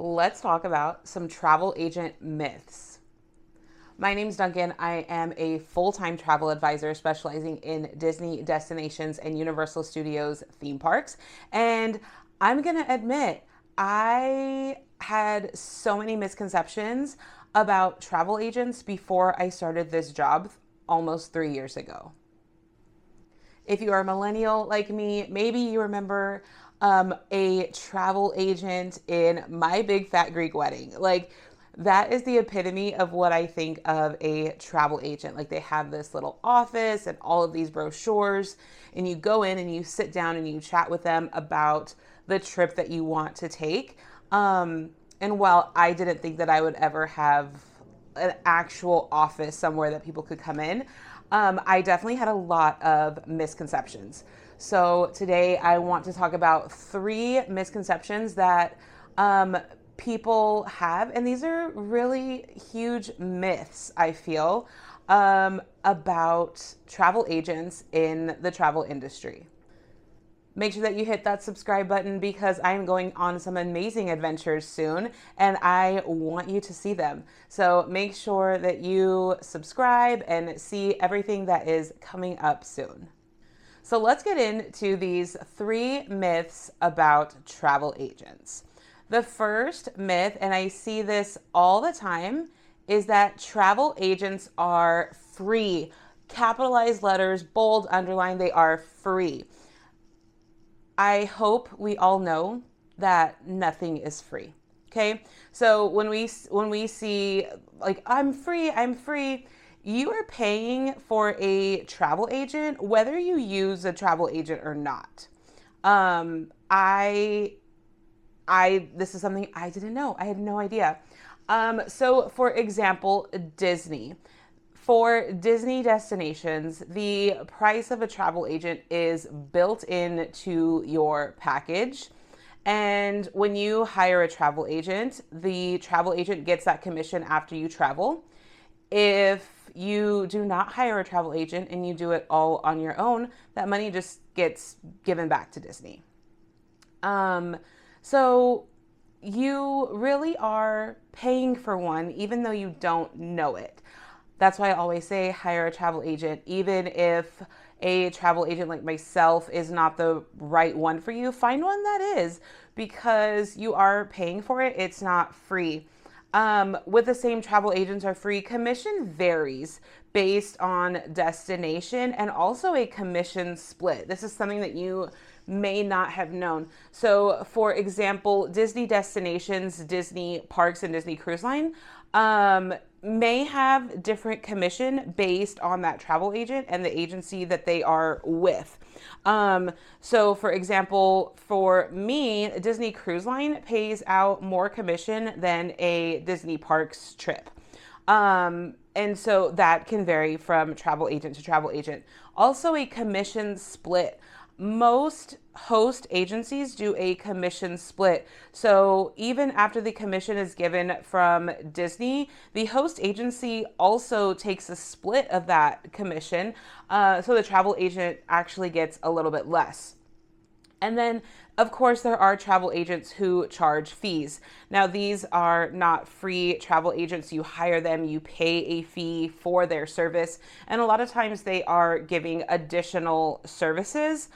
Let's talk about some travel agent myths. My name's Duncan. I am a full-time travel advisor specializing in Disney destinations and Universal Studios theme parks. And I'm going to admit, I had so many misconceptions about travel agents before I started this job almost 3 years ago. If you are a millennial like me, maybe you remember a travel agent in My Big Fat Greek Wedding. Like, that is the epitome of what I think of a travel agent. Like, they have this little office and all of these brochures, and you go in and you sit down and you chat with them about the trip that you want to take. And while I didn't think that I would ever have an actual office somewhere that people could come in, I definitely had a lot of misconceptions. So today I want to talk about three misconceptions that people have, and these are really huge myths, I feel, about travel agents in the travel industry. Make sure that you hit that subscribe button because I'm going on some amazing adventures soon and I want you to see them. So make sure that you subscribe and see everything that is coming up soon. So let's get into these three myths about travel agents. The first myth, and I see this all the time, is that travel agents are free. Capitalized letters, bold, underlined, they are free. I hope we all know that nothing is free. Okay? So when we see like I'm free, you are paying for a travel agent whether you use a travel agent or not. I this is something I didn't know. I had no idea. So for example, Disney. For Disney destinations, the price of a travel agent is built into your package. And when you hire a travel agent, the travel agent gets that commission after you travel. If you do not hire a travel agent and you do it all on your own, that money just gets given back to Disney. So you really are paying for one, even though you don't know it. That's why I always say hire a travel agent. Even if a travel agent like myself is not the right one for you, find one that is, because you are paying for it. It's not free. With the same travel agents are free, commission varies based on destination and also a commission split. This is something that you may not have known. So for example, Disney destinations, Disney parks, and Disney Cruise Line may have different commission based on that travel agent and the agency that they are with. So for example, for me, Disney Cruise Line pays out more commission than a Disney parks trip. And so that can vary from travel agent to travel agent. Also a commission split. Most host agencies do a commission split. So even after the commission is given from Disney, the host agency also takes a split of that commission. So the travel agent actually gets a little bit less. And then, of course, there are travel agents who charge fees. Now, these are not free travel agents. You hire them, you pay a fee for their service. And a lot of times they are giving additional services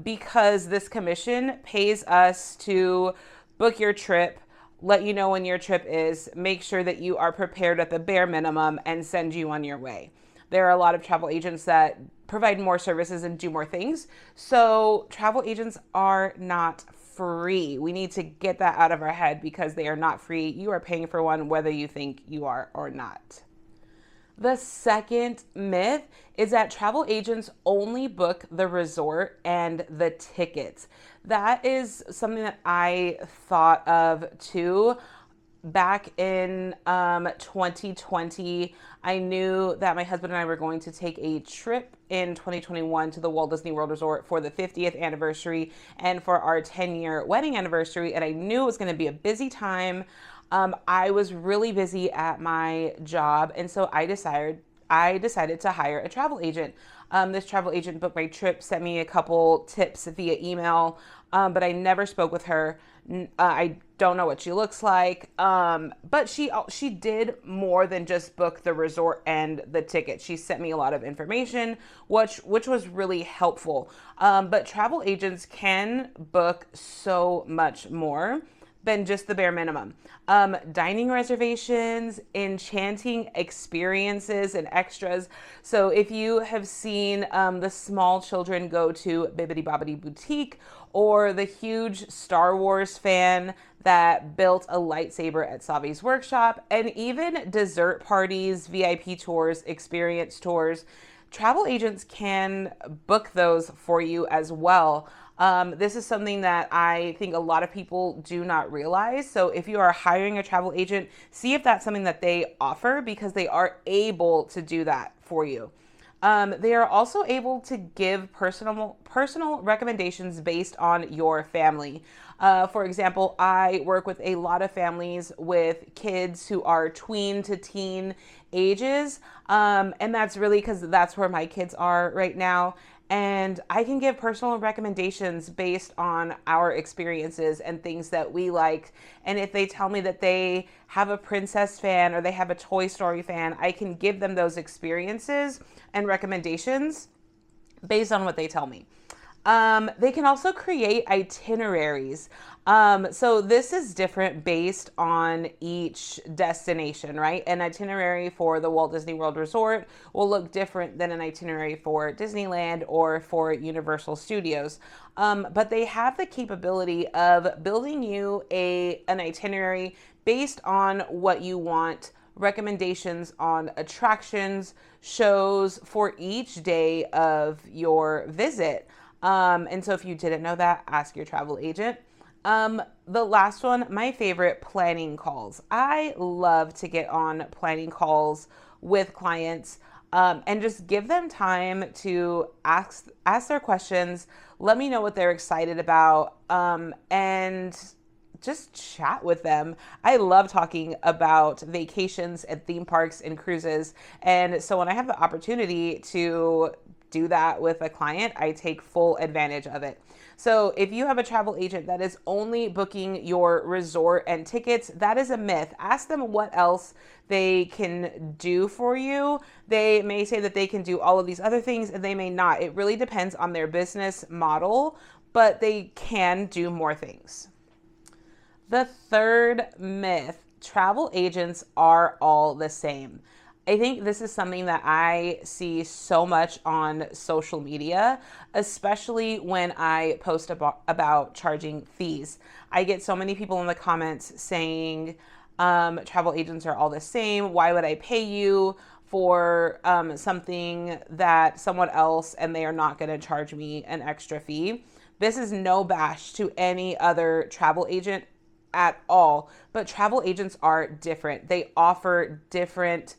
because this commission pays us to book your trip, let you know when your trip is, make sure that you are prepared at the bare minimum, and send you on your way. There are a lot of travel agents that provide more services and do more things. So travel agents are not free. We need to get that out of our head because they are not free. You are paying for one whether you think you are or not. The second myth is that travel agents only book the resort and the tickets. That is something that I thought of too. Back in 2020, I knew that my husband and I were going to take a trip in 2021 to the Walt Disney World Resort for the 50th anniversary and for our 10-year wedding anniversary. And I knew it was going to be a busy time. I was really busy at my job. And so I decided to hire a travel agent. This travel agent booked my trip, sent me a couple tips via email. but I never spoke with her. I don't know what she looks like, but she did more than just book the resort and the ticket. She sent me a lot of information, which was really helpful. But travel agents can book so much more than just the bare minimum. Dining reservations, enchanting experiences, and extras. So if you have seen the small children go to Bibbidi Bobbidi Boutique, or the huge Star Wars fan that built a lightsaber at Savi's workshop, and even dessert parties, VIP tours, experience tours, travel agents can book those for you as well. This is something that I think a lot of people do not realize. So if you are hiring a travel agent, see if that's something that they offer, because they are able to do that for you. They are also able to give personal recommendations based on your family. For example, I work with a lot of families with kids who are tween to teen ages, and that's really because that's where my kids are right now. And I can give personal recommendations based on our experiences and things that we like. And if they tell me that they have a princess fan or they have a Toy Story fan, I can give them those experiences and recommendations based on what they tell me. They can also create itineraries. So this is different based on each destination, right? An itinerary for the Walt Disney World Resort will look different than an itinerary for Disneyland or for Universal Studios. But they have the capability of building you an itinerary based on what you want, recommendations on attractions, shows for each day of your visit. And so if you didn't know that, ask your travel agent. The last one, my favorite, planning calls. I love to get on planning calls with clients, and just give them time to ask their questions. Let me know what they're excited about, and just chat with them. I love talking about vacations and theme parks and cruises. And so when I have the opportunity to do that with a client, I take full advantage of it. So if you have a travel agent that is only booking your resort and tickets, that is a myth. Ask them what else they can do for you. They may say that they can do all of these other things, and they may not. It really depends on their business model, but they can do more things. The third myth, travel agents are all the same. I think this is something that I see so much on social media, especially when I post about charging fees. I get so many people in the comments saying, travel agents are all the same. Why would I pay you for something that someone else, and they are not going to charge me an extra fee? This is no bash to any other travel agent at all, but travel agents are different. They offer different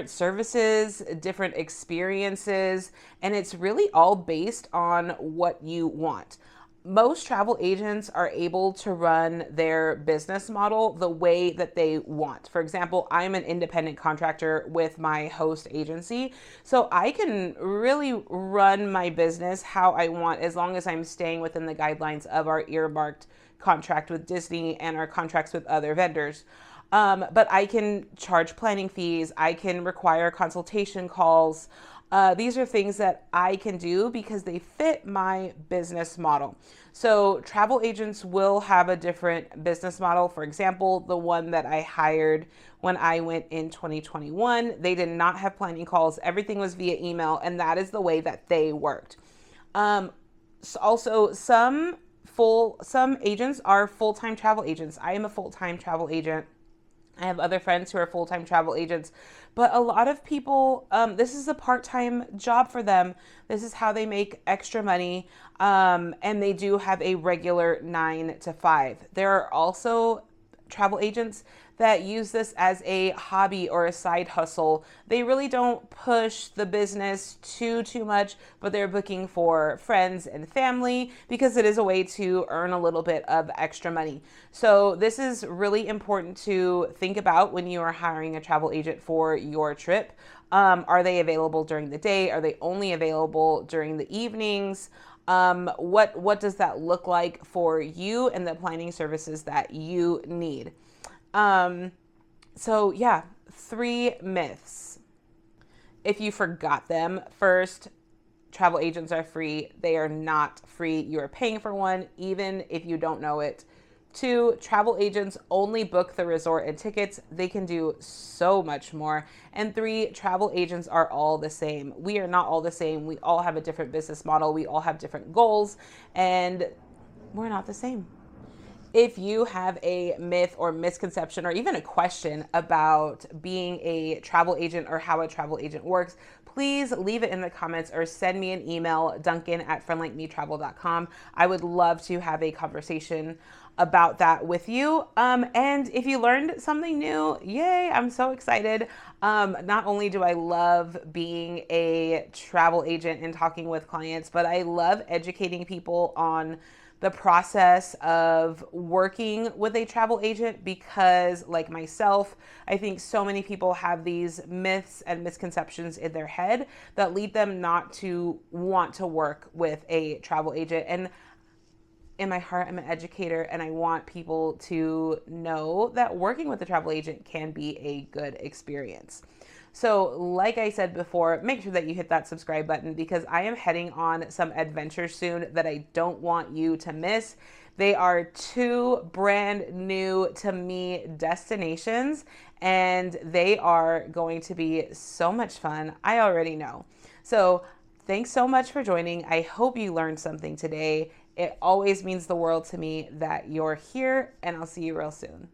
services, different experiences, and it's really all based on what you want. Most travel agents are able to run their business model the way that they want. For example, I'm an independent contractor with my host agency, so I can really run my business how I want, as long as I'm staying within the guidelines of our earmarked contract with Disney and our contracts with other vendors. But I can charge planning fees. I can require consultation calls. These are things that I can do because they fit my business model. So travel agents will have a different business model. For example, the one that I hired when I went in 2021, they did not have planning calls. Everything was via email, and that is the way that they worked. Also, some agents are full-time travel agents. I am a full-time travel agent. I have other friends who are full-time travel agents, but a lot of people, this is a part-time job for them. This is how they make extra money, and they do have a regular 9 to 5. There are also travel agents that use this as a hobby or a side hustle. They really don't push the business too much, but they're booking for friends and family because it is a way to earn a little bit of extra money. So this is really important to think about when you are hiring a travel agent for your trip. Are they available during the day? Are they only available during the evenings? What does that look like for you and the planning services that you need? So yeah, 3 myths. If you forgot them, first, travel agents are free. They are not free. You are paying for one, even if you don't know it. 2, travel agents only book the resort and tickets. They can do so much more. And 3, travel agents are all the same. We are not all the same. We all have a different business model. We all have different goals, and we're not the same. If you have a myth or misconception or even a question about being a travel agent or how a travel agent works, please leave it in the comments or send me an email, duncan@friendlikemetravel.com. I would love to have a conversation about that with you. And if you learned something new, yay, I'm so excited. Not only do I love being a travel agent and talking with clients, but I love educating people on the process of working with a travel agent because, like myself, I think so many people have these myths and misconceptions in their head that lead them not to want to work with a travel agent. And in my heart, I'm an educator, and I want people to know that working with a travel agent can be a good experience. So like I said before, make sure that you hit that subscribe button because I am heading on some adventures soon that I don't want you to miss. They are 2 brand new to me destinations, and they are going to be so much fun. I already know. So thanks so much for joining. I hope you learned something today. It always means the world to me that you're here, and I'll see you real soon.